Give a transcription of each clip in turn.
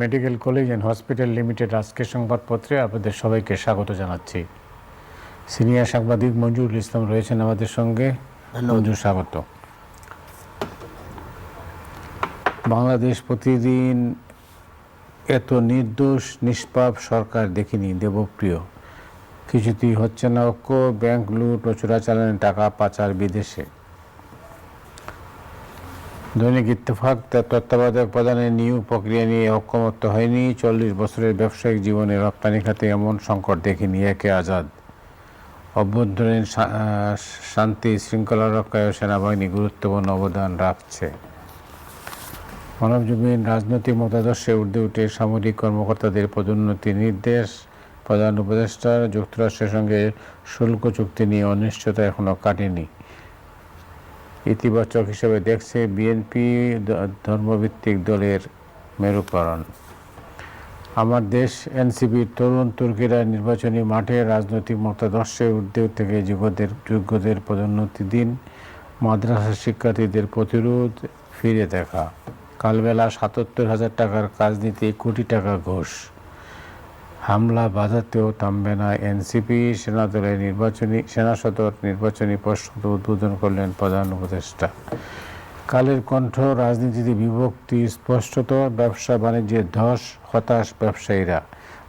Medical college and hospital limited আজকের সংবাদপত্রে আপনাদের সবাইকে স্বাগত জানাচ্ছি। সিনিয়র সাংবাদিক মঞ্জুরুল ইসলাম রয়েছেন আমাদের সঙ্গে। মঞ্জুর, স্বাগত। বাংলাদেশ প্রতিদিন এত নির্দোষ নিষ্পাপ সরকার দেখিনি। দেবপ্রিয়, কিছুতেই হচ্ছে না ঐক্য, ব্যাংক লুট ও চোরাচালানের টাকা পাচার বিদেশে। দৈনিক ইত্তেফাক, তত্ত্বাবধায়ক প্রদানের নিয়োগ প্রক্রিয়া নিয়ে ঐক্যমত্য হয়নি। 40 বছরের ব্যবসায়িক জীবনে রপ্তানি খাতে এমন সংকট দেখিনি। একে আজাদ, অভ্যন্তরীণ শান্তি শৃঙ্খলা রক্ষায় সেনাবাহিনী গুরুত্বপূর্ণ অবদান রাখছে। মানবজমিন, রাজনৈতিক মতাদর্শে ঊর্ধ্বে উঠে সামরিক কর্মকর্তাদের পদোন্নতির নির্দেশ। প্রধান উপদেষ্টার যুক্তরাষ্ট্রের সঙ্গে শুল্ক চুক্তি নিয়ে অনিশ্চয়তা এখনও কাটেনি। ইতিবাচক হিসেবে দেখছে বিএনপি, ধর্মভিত্তিক দলের মেরুকরণ। আমার দেশ এনসিপির তরুণ তুর্কিরা নির্বাচনী মাঠে রাজনৈতিক মতাদর্শে ঊর্ধ্বে থেকে যোগ্যদের পদোন্নতি দিন। মাদ্রাসা শিক্ষার্থীদের প্রতিরোধ ফিরে দেখা। কালবেলা 77,000 টাকার কাজ নিতে কোটি টাকা ঘুষ। হামলা বাধাতেও থামবে না এনসিপি। সেনা সদর নির্বাচনী প্রস্তুতি উদ্বোধন করলেন প্রধান উপদেষ্টা। কালের কণ্ঠ, রাজনীতিতে বিভক্তি স্পষ্টত। ব্যবসা বাণিজ্যে ধস, হতাশ ব্যবসায়ীরা।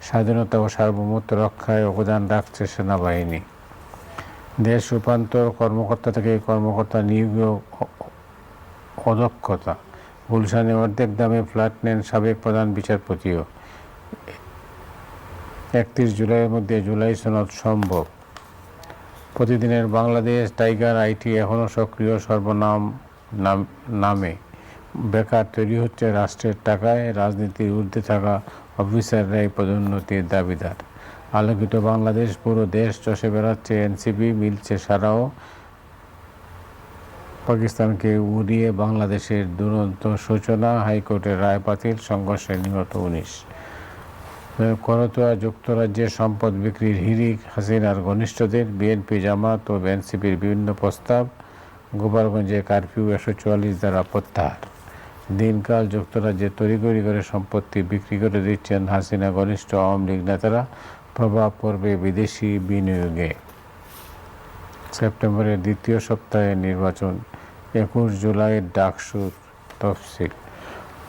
স্বাধীনতা ও সার্বভৌমত্ব রক্ষায় অবদান রাখছে সেনাবাহিনী। দেশ রূপান্তর, কর্মকর্তা থেকে কর্মকর্তা নিয়োগ অদক্ষতা। গুলশানে অর্ধেক দামে ফ্ল্যাট নেন সাবেক প্রধান বিচারপতিও। 31 জুলাইয়ের মধ্যে জুলাই সনদ সম্ভব। প্রতিদিনের বাংলাদেশ, টাইগার আইটি এখনও সক্রিয় সর্বনাম নামে। বেকার তৈরি হচ্ছে রাষ্ট্রের টাকায়। রাজনীতির ঊর্ধ্বে থাকা অফিসাররাই পদোন্নতির দাবিদার। আলোকিত বাংলাদেশ, পুরো দেশ চষে বেড়াচ্ছে এনসিপি, মিলছে সারাও। পাকিস্তানকে উড়িয়ে বাংলাদেশের দুরন্ত সূচনা। হাইকোর্টের রায় বাতিল, সংঘর্ষে নিহত 19। করতোয়া, যুক্তরাজ্যের সম্পদ বিক্রির হিড়িক হাসিনার ঘনিষ্ঠদের। বিএনপি, জামাত ও এনসিপির বিভিন্ন প্রস্তাব। গোপালগঞ্জে কারফিউ 144 দ্বারা প্রত্যাহার। দিনকাল, যুক্তরাজ্যে তড়িঘড়ি করে সম্পত্তি বিক্রি করে দিচ্ছেন হাসিনা ঘনিষ্ঠ আওয়ামী লীগ নেতারা। প্রভাব পড়বে বিদেশি বিনিয়োগে। সেপ্টেম্বরের দ্বিতীয় সপ্তাহে নির্বাচন। 21 জুলাইয়ের ডাকসুর তফসিল।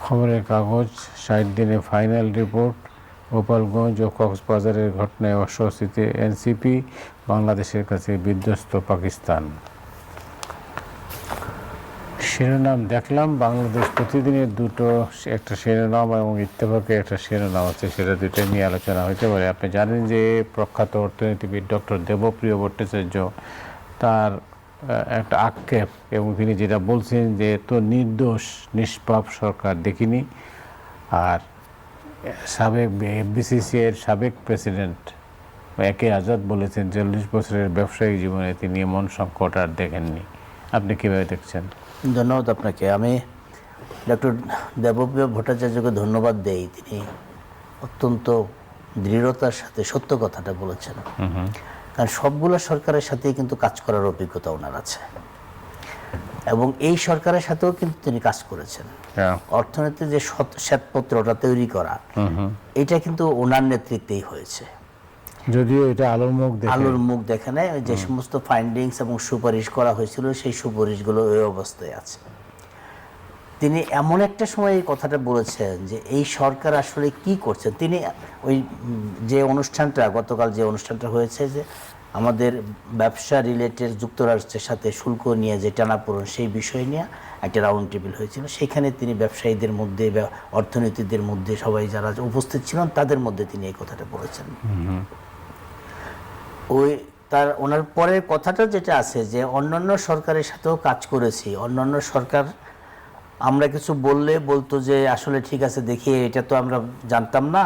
খবরের কাগজ, 60 দিনে ফাইনাল রিপোর্ট। গোপালগঞ্জ ও কক্সবাজারের ঘটনায় অস্বস্তিতে এনসিপি, বাংলাদেশের কাছে বিধ্বস্ত পাকিস্তান। শিরোনাম দেখলাম। বাংলাদেশ প্রতিদিনের একটা শিরোনাম এবং ইত্তেফাকে একটা শিরোনাম আছে, সেটা দুটোই নিয়ে আলোচনা হতে পারে। আপনি জানেন যে প্রখ্যাত অর্থনীতিবিদ ডক্টর দেবপ্রিয় ভট্টাচার্য, তার একটা আক্ষেপ, এবং তিনি যেটা বলছেন যে এত নির্দোষ নিষ্পাপ সরকার দেখিনি। আর সাবেক বিসিসিআইয়ের সাবেক প্রেসিডেন্ট একে আজাদ বলেছেন 40 বছরের ব্যবসায়িক জীবনে তিনি এমন সংকট আর দেখেননি। আপনি কীভাবে দেখছেন? ধন্যবাদ আপনাকে। আমি ডক্টর দেবপ্রিয় ভট্টাচার্যকে ধন্যবাদ দেই। তিনি অত্যন্ত দৃঢ়তার সাথে সত্য কথাটা বলেছেন। কারণ সবগুলো সরকারের সাথেই কিন্তু কাজ করার অভিজ্ঞতা ওনার আছে, এবং এই সরকারের সাথেও কিন্তু তিনি কাজ করেছেন। অর্থনীতির যে শ্বেতপত্রটা তৈরি করা, এটা কিন্তু ওনার নেতৃত্বেই হয়েছে। যদিও এটা আলোর মুখ দেখে নেয়। যে সমস্ত ফাইন্ডিংস এবং সুপারিশ করা হয়েছিল, সেই সুপারিশগুলো ওই অবস্থায় আছে। তিনি এমন একটা সময় এই কথাটা বলেছেন যে এই সরকার আসলে কি করছে। তিনি ওই যে অনুষ্ঠানটা, গতকাল যে অনুষ্ঠানটা হয়েছে, যে আমাদের ব্যবসা রিলেটেড যুক্তরাষ্ট্রের সাথে শুল্ক নিয়ে যে টানাপোড়েন, সেই বিষয় নিয়ে একটা রাউন্ড টেবিল হয়েছিল। সেখানে তিনি ব্যবসায়ীদের মধ্যে, অর্থনীতিদের মধ্যে, সবাই যারা উপস্থিত ছিলেন তাদের মধ্যে তিনি এই কথাটা বলেছেন। ওনার পরের কথাটা যেটা আছে যে অন্যান্য সরকারের সাথেও কাজ করেছি। অন্যান্য সরকার আমরা কিছু বললে বলতো যে আসলে ঠিক আছে, দেখি, এটা তো আমরা জানতাম না,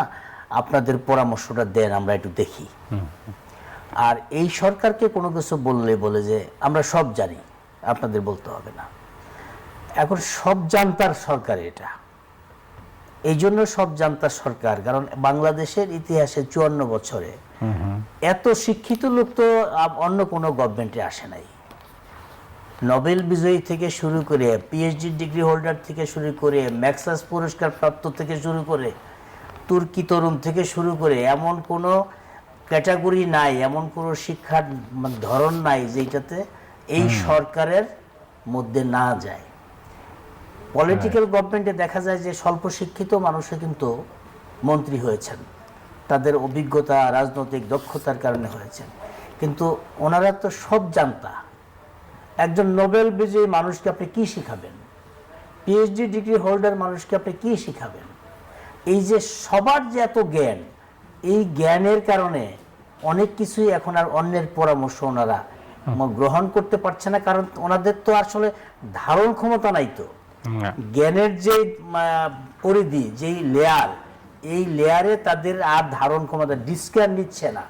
আপনাদের পরামর্শটা দেন, আমরা একটু দেখি। আর এই সরকারকে কোনো কিছু বললে বলে যে আমরা সব জানি, আপনাদের বলতে হবে না। এখন সব জানতার সরকার এটা। এই জন্য সব জানতার সরকার, কারণ বাংলাদেশের ইতিহাসে 54 বছরে এত শিক্ষিত লোক তো অন্য কোনো গভর্নমেন্টে আসে নাই। নোবেল বিজয়ী থেকে শুরু করে, পিএইচডি ডিগ্রি হোল্ডার থেকে শুরু করে, ম্যাক্সাস পুরস্কার প্রাপ্ত থেকে শুরু করে, তুর্কি তরুণ থেকে শুরু করে, এমন কোনো ক্যাটাগরি নাই, এমন কোনো শিক্ষার ধরন নাই যেটাতে এই সরকারের মধ্যে না যায়। পলিটিক্যাল গভর্নমেন্টে দেখা যায় যে স্বল্প শিক্ষিত মানুষও কিন্তু মন্ত্রী হয়েছেন, তাদের অভিজ্ঞতা, রাজনৈতিক দক্ষতার কারণে হয়েছেন। কিন্তু ওনারা তো সব জানতা। একজন নোবেল বিজয়ী মানুষকে আপনি কি শিখাবেন? পিএইচডি ডিগ্রি হোল্ডার মানুষকে আপনি কি শিখাবেন? এই যে সবার যে এত জ্ঞান, এই জ্ঞানের কারণে অনেক কিছুই এখন আর অন্যের পরামর্শ ওনারা গ্রহণ করতে পারছে না, কারণ ওনাদের তো আসলে ধারণ ক্ষমতা নাই। তো জ্ঞানের যে পরিধি, যেই লেয়ার, এই লেয়ারে তাদের আর ধারণ ক্ষমতা, ডিস্কে আর নিচ্ছে না,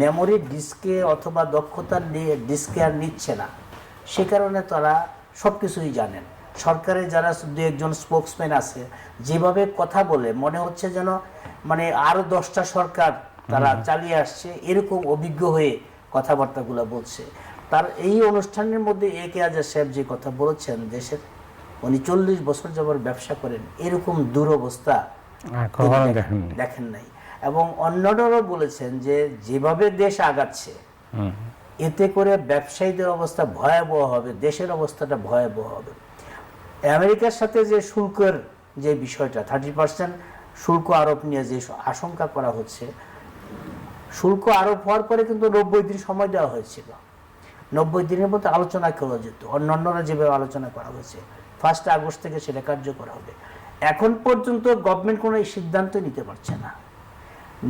মেমোরি ডিস্কে অথবা দক্ষতার ডিস্কে আর নিচ্ছে না। সে কারণে তারা সব কিছুই জানেন। সরকারে যারা দু একজন স্পোক্সম্যান আছে, যেভাবে কথা বলে মনে হচ্ছে যেন মানে আরও 10টা সরকার তারা চালিয়ে আসছে, এরকম অভিজ্ঞ হয়ে কথাবার্তাগুলো বলছে। তার এই অনুষ্ঠানের মধ্যে এ কে আজাদ সাহেব যে কথা বলেছেন, দেশের উনি 40 বছর যাবত ব্যবসা করেন, এরকম দুরবস্থা দেখেন নাই। এবং অন্যরাও বলেছেন যে যেভাবে দেশ আগাচ্ছে, এতে করে ব্যবসায়ীদের অবস্থা ভয়াবহ হবে, দেশের অবস্থাটা ভয়াবহ হবে। আমেরিকার সাথে যে শুল্কের যে বিষয়টা, 30% শুল্ক আরোপ নিয়ে যে আশঙ্কা করা হচ্ছে, শুল্ক আরোপ হওয়ার পরে কিন্তু 90 দিন সময় দেওয়া হয়েছিল। 90 দিনের মধ্যে আলোচনা করা যেত, অন্যান্যরা যেভাবে আলোচনা করা হয়েছে 1 আগস্ট থেকে সেটা কার্যকর হবে। এখন পর্যন্ত গভর্নমেন্ট কোনো সিদ্ধান্ত নিতে পারছে না।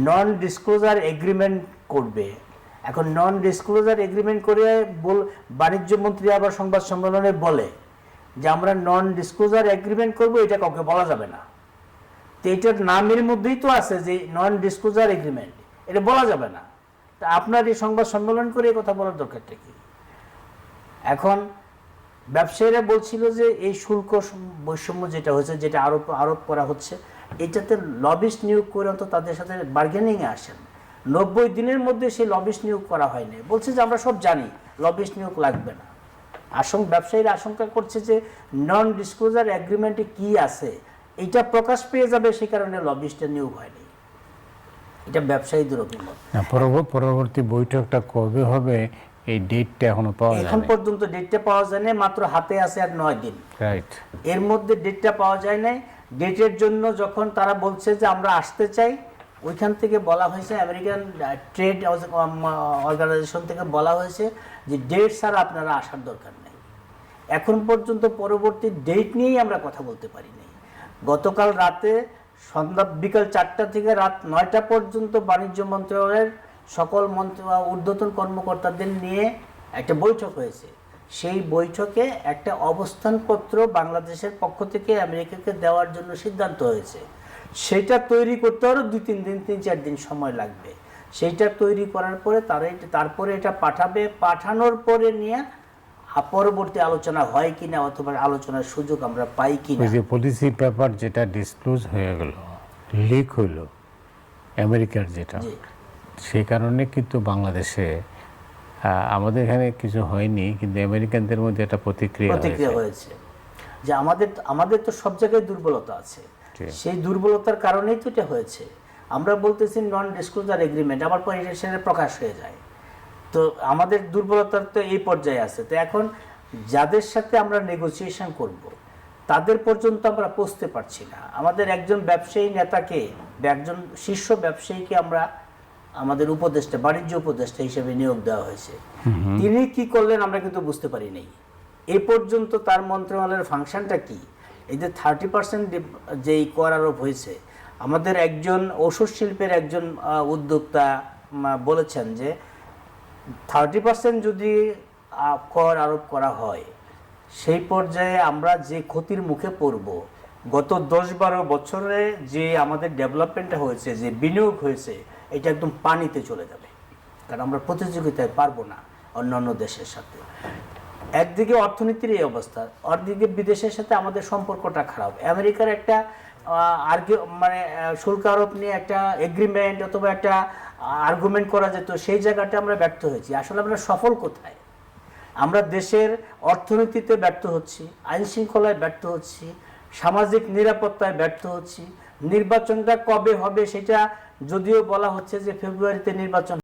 নন ডিসক্লোজার এগ্রিমেন্ট করবে। এখন নন ডিসক্লোজার এগ্রিমেন্ট করে বাণিজ্য মন্ত্রী আবার সংবাদ সম্মেলনে বলে যে আমরা নন ডিসক্লোজার এগ্রিমেন্ট করব, এটা কাউকে বলা যাবে না। তো এটার নামের মধ্যেই তো আছে যে নন ডিসক্লোজার এগ্রিমেন্ট, এটা বলা যাবে না। তা আপনার এই সংবাদ সম্মেলন করে এই কথা বলার দরকারটা কি? এখন ব্যবসায়ীরা বলছিল যে এই শুল্ক বৈষম্য যেটা হয়েছে, যেটা আরোপ করা হচ্ছে, এটাতে লবিস্ট নিয়োগ করে অন্তত তাদের সাথে বার্গেনিংয়ে আসেন। 90 দিনের মধ্যে সেই লবিস্ট নিয়োগ করা হয়নি। বলছে যে আমরা সব জানি, লবিস্ট নিয়োগ লাগবে না। ব্যবসায়ীরা আশঙ্কা করছে যে নন ডিসক্লোজার এগ্রিমেন্টে কি আছে এটা প্রকাশ পেয়ে যাবে, সে কারণে লবিস্টের নিয়োগ হয়নি। এটা ব্যবসায়ীদের অভিমত। পরবর্তী বৈঠকটা কবে হবে এই ডেটটা এখনো পাওয়া যায় না। এখন পর্যন্ত ডেটটা পাওয়া যায় না, মাত্র হাতে আছে আর 9 দিন। রাইট। এর মধ্যে ডেটটা পাওয়া যায় না। ডেটের জন্য যখন তারা বলছে যে আমরা আসতে চাই, ওইখান থেকে বলা হয়েছে, আমেরিকান ট্রেড অর্গানাইজেশন থেকে বলা হয়েছে যে ডেট ছাড়া আপনারা আসার দরকার নেই। এখন পর্যন্ত পরবর্তী ডেট নিয়েই আমরা কথা বলতে পারি নাই। গতকাল রাতে বিকাল 4টা থেকে রাত 9টা পর্যন্ত বাণিজ্য মন্ত্রণালয়ের সকল ঊর্ধ্বতন কর্মকর্তাদের নিয়ে একটা বৈঠক হয়েছে। সেই বৈঠকে একটা অবস্থানপত্র বাংলাদেশের পক্ষ থেকে আমেরিকাকে দেওয়ার জন্য সিদ্ধান্ত হয়েছে। সেটা তৈরি করতে আরও 2-3 দিন, 3-4 দিন সময় লাগবে। সেইটা তৈরি করার পরে তারপরে এটা পাঠাবে। পাঠানোর পরে নিয়ে পরবর্তী আলোচনা হয় কিনা, অথবা আলোচনার সুযোগ আমরা পাই কিনা। ওই যে পলিসি পেপার যেটা ডিসক্লোজ হয়ে গেল, লিক হইল আমেরিকার, যেটা সেই কারণে কিন্তু বাংলাদেশে আমাদের এখানে কিছু হয়নি, কিন্তু আমেরিকানদের মধ্যে একটা প্রতিক্রিয়া হয়েছে যে আমাদের তো সব জায়গায় দুর্বলতা আছে। সেই দুর্বলতার কারণেই তো এটা হয়েছে। আমরা বলতেছি নন ডিসক্লোজার এগ্রিমেন্ট, আবার পরে সেটা প্রকাশ হয়ে যায়। তো আমাদের দুর্বলতার তো এই পর্যায়ে আছে। তো এখন যাদের সাথে আমরা নেগোসিয়েশন করব, তাদের পর্যন্ত আমরা পৌঁছতে পারছি না। আমাদের একজন ব্যবসায়ী নেতাকে, একজন শীর্ষ ব্যবসায়ীকে আমরা আমাদের উপদেষ্টা, বাণিজ্য উপদেষ্টা হিসেবে নিয়োগ দেওয়া হয়েছে। তিনি কি করলেন আমরা কিন্তু বুঝতে পারি নাই এই পর্যন্ত। তার মন্ত্রণালয়ের ফাংশনটা কি? এই যে 30% যেই কর আরোপ হয়েছে, আমাদের একজন ঔষধ শিল্পের একজন উদ্যোক্তা বলেছেন যে 30% যদি কর আরোপ করা হয়, সেই পর্যায়ে আমরা যে ক্ষতির মুখে পড়ব, গত 10-12 বছরে যে আমাদের ডেভেলপমেন্টটা হয়েছে, যে বিনিয়োগ হয়েছে, এটা একদম পানিতে চলে যাবে। কারণ আমরা প্রতিযোগিতায় পারবো না অন্যান্য দেশের সাথে। একদিকে অর্থনীতির এই অবস্থা, অন্যদিকে বিদেশের সাথে আমাদের সম্পর্কটা খারাপ। আমেরিকার একটা শুল্ক আরোপ নিয়ে একটা এগ্রিমেন্ট অথবা একটা আর্গুমেন্ট করা যেত, সেই জায়গাটা আমরা ব্যর্থ হয়েছি। আসলে আমরা সফল কোথায়? আমরা দেশের অর্থনীতিতে ব্যর্থ হচ্ছি, আইন শৃঙ্খলায় ব্যর্থ হচ্ছি, সামাজিক নিরাপত্তায় ব্যর্থ হচ্ছি। নির্বাচনটা কবে হবে সেটা যদিও বলা হচ্ছে যে ফেব্রুয়ারিতে নির্বাচন